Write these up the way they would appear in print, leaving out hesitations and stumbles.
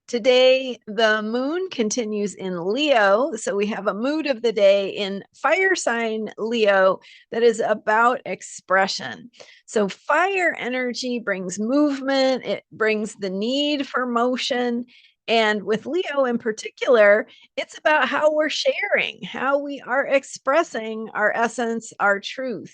Today, the moon continues in Leo. So we have a mood of the day in fire sign Leo that is about expression. So fire energy brings movement, it brings the need for motion. And with Leo in particular, it's about how we're sharing, how we are expressing our essence, our truth.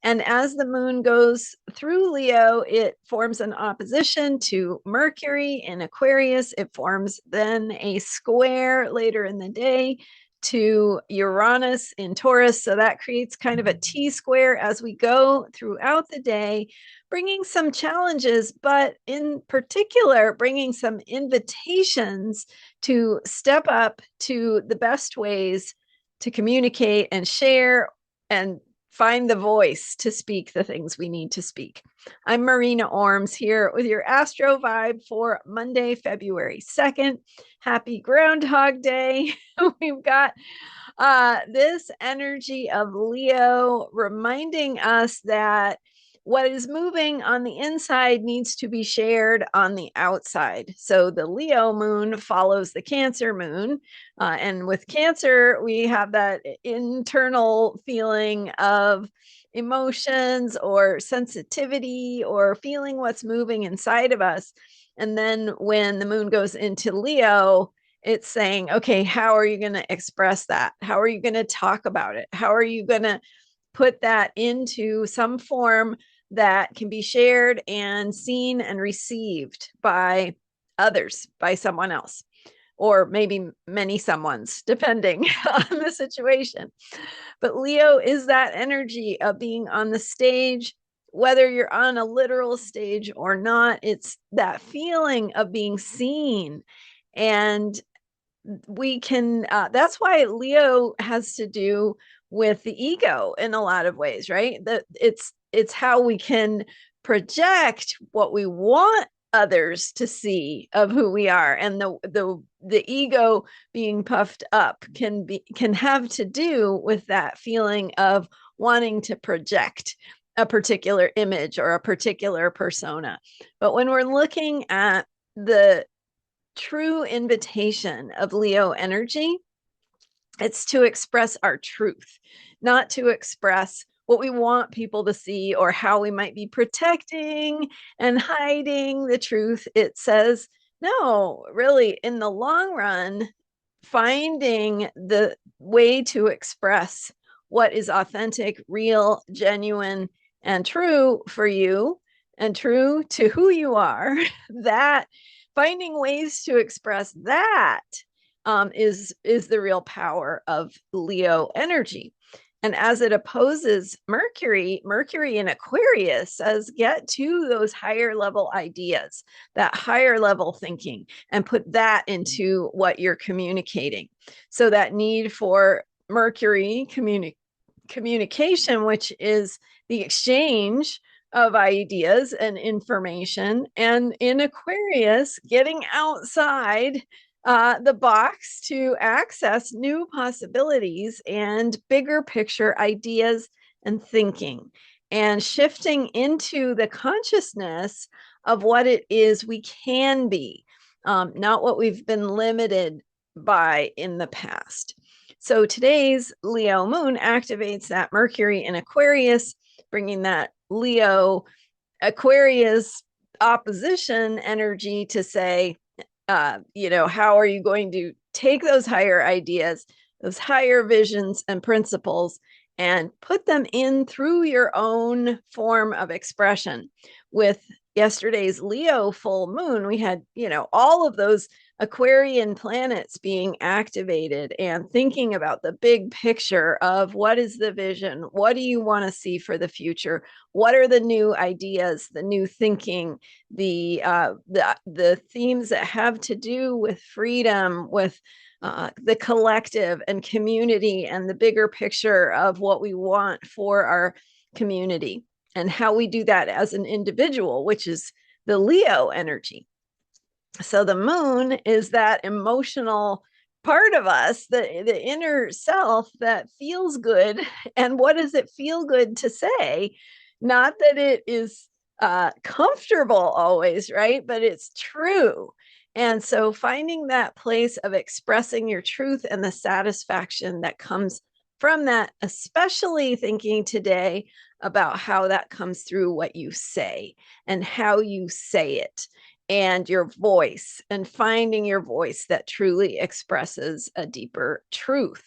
And as the moon goes through Leo, it forms an opposition to Mercury in Aquarius. It forms then a square later in the day to Uranus in Taurus. So that creates kind of a T square as we go throughout the day, bringing some challenges, but in particular, bringing some invitations to step up to the best ways to communicate and share and find the voice to speak the things we need to speak. I'm Marina Orms here with your Astro Vibe for Monday, February 2nd. Happy Groundhog Day. We've got this energy of Leo reminding us that what is moving on the inside needs to be shared on the outside. So the Leo moon follows the Cancer moon. And with Cancer, we have that internal feeling of emotions or sensitivity or feeling what's moving inside of us. And then when the moon goes into Leo, it's saying, okay, how are you going to express that? How are you going to talk about it? How are you going to put that into some form that can be shared and seen and received by others, by someone else, or maybe many someones, depending on the situation. But Leo is that energy of being on the stage, whether you're on a literal stage or not. It's that feeling of being seen. And we can, that's why Leo has to do with the ego in a lot of ways, right? That it's how we can project what we want others to see of who we are, and the ego being puffed up can have to do with that feeling of wanting to project a particular image or a particular persona. But when we're looking at the true invitation of Leo energy, it's to express our truth, not to express what we want people to see or how we might be protecting and hiding the truth. It says, no, really, in the long run, finding the way to express what is authentic, real, genuine, and true for you and true to who you are, that finding ways to express that is the real power of Leo energy. And as it opposes Mercury, Mercury in Aquarius says, get to those higher level ideas, that higher level thinking, and put that into what you're communicating. So that need for Mercury communication, which is the exchange of ideas and information, and in Aquarius, getting outside the box to access new possibilities and bigger picture ideas and thinking, and shifting into the consciousness of what it is we can be, not what we've been limited by in the past. So today's Leo moon activates that Mercury in Aquarius, bringing that Leo Aquarius opposition energy to say, how are you going to take those higher ideas, those higher visions and principles, and put them in through your own form of expression? With yesterday's Leo full moon, we had, all of those Aquarian planets being activated and thinking about the big picture of what is the vision? What do you want to see for the future? What are the new ideas, the new thinking, the themes that have to do with freedom, with the collective and community, and the bigger picture of what we want for our community, and how we do that as an individual, which is the Leo energy. So the moon is that emotional part of us, the inner self that feels good. And what does it feel good to say? Not that it is comfortable always, right? But it's true. And so finding that place of expressing your truth and the satisfaction that comes from that, especially thinking today about how that comes through what you say and how you say it and your voice, and finding your voice that truly expresses a deeper truth.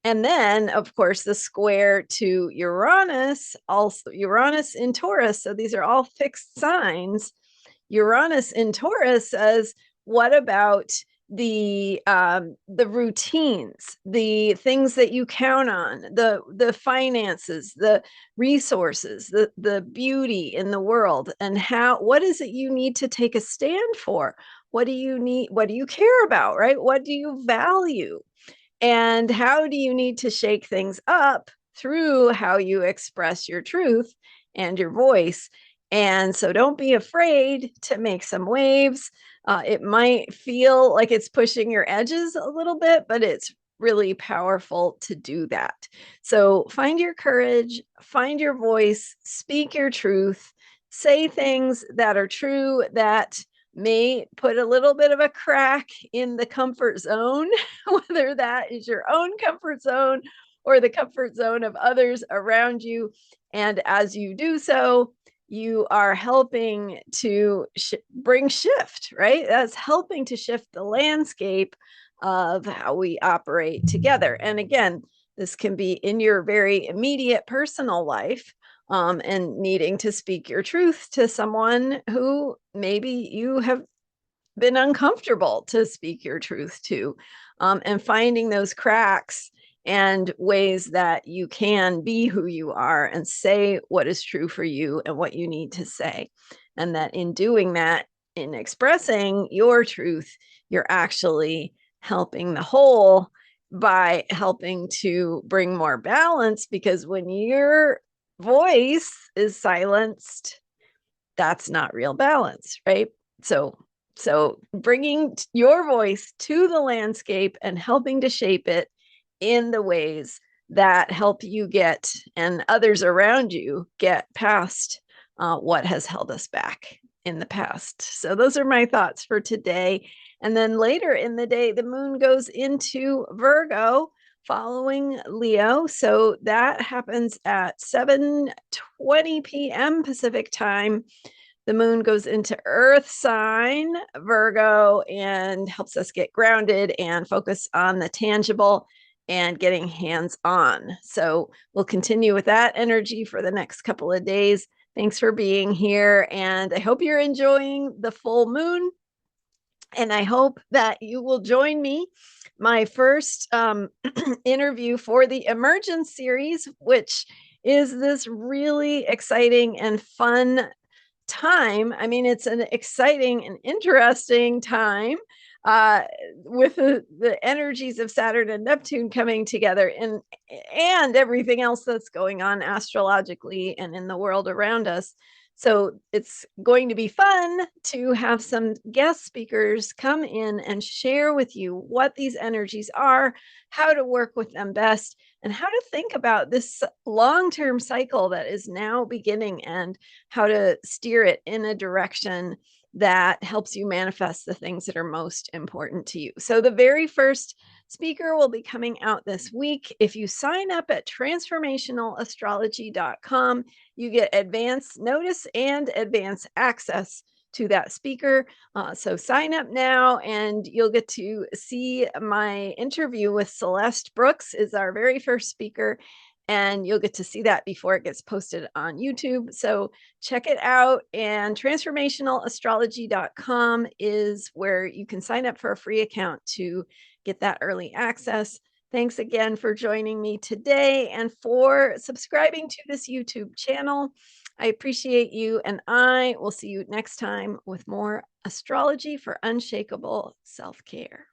And then, of course, the square to Uranus, also Uranus in Taurus. So these are all fixed signs. Uranus in Taurus says, what about the routines, the things that you count on, the finances, the resources, the beauty in the world, and what is it you need to take a stand for? What do you need? What do you care about? Right? What do you value? And how do you need to shake things up through how you express your truth and your voice? And so don't be afraid to make some waves. It might feel like it's pushing your edges a little bit, but it's really powerful to do that. So find your courage, find your voice, speak your truth, say things that are true, that may put a little bit of a crack in the comfort zone, whether that is your own comfort zone or the comfort zone of others around you. And as you do so, you are helping to bring shift, right? That's helping to shift the landscape of how we operate together. And again, this can be in your very immediate personal life, and needing to speak your truth to someone who maybe you have been uncomfortable to speak your truth to, and finding those cracks and ways that you can be who you are and say what is true for you and what you need to say. And that in doing that, in expressing your truth, you're actually helping the whole by helping to bring more balance, because when your voice is silenced, that's not real balance, right? So bringing your voice to the landscape and helping to shape it in the ways that help you get, and others around you get past what has held us back in the past. So those are my thoughts for today. And then later in the day, the moon goes into Virgo, following Leo. So that happens at 7:20 p.m. Pacific time. The moon goes into Earth sign, Virgo, and helps us get grounded and focus on the tangible and getting hands on. So we'll continue with that energy for the next couple of days. Thanks for being here. And I hope you're enjoying the full moon. And I hope that you will join me, my first interview for the Emergence series, which is this really exciting and fun time. I mean, it's an exciting and interesting time, with the energies of Saturn and Neptune coming together, and everything else that's going on astrologically and in the world around us. So it's going to be fun to have some guest speakers come in and share with you what these energies are, how to work with them best, and how to think about this long-term cycle that is now beginning, and how to steer it in a direction that helps you manifest the things that are most important to you. So the very first speaker will be coming out this week. If you sign up at transformationalastrology.com, you get advance notice and advance access to that speaker. So sign up now and you'll get to see my interview with Celeste Brooks, is our very first speaker. And you'll get to see that before it gets posted on YouTube. So check it out. And transformationalastrology.com is where you can sign up for a free account to get that early access. Thanks again for joining me today and for subscribing to this YouTube channel. I appreciate you, and I will see you next time with more astrology for unshakable self-care.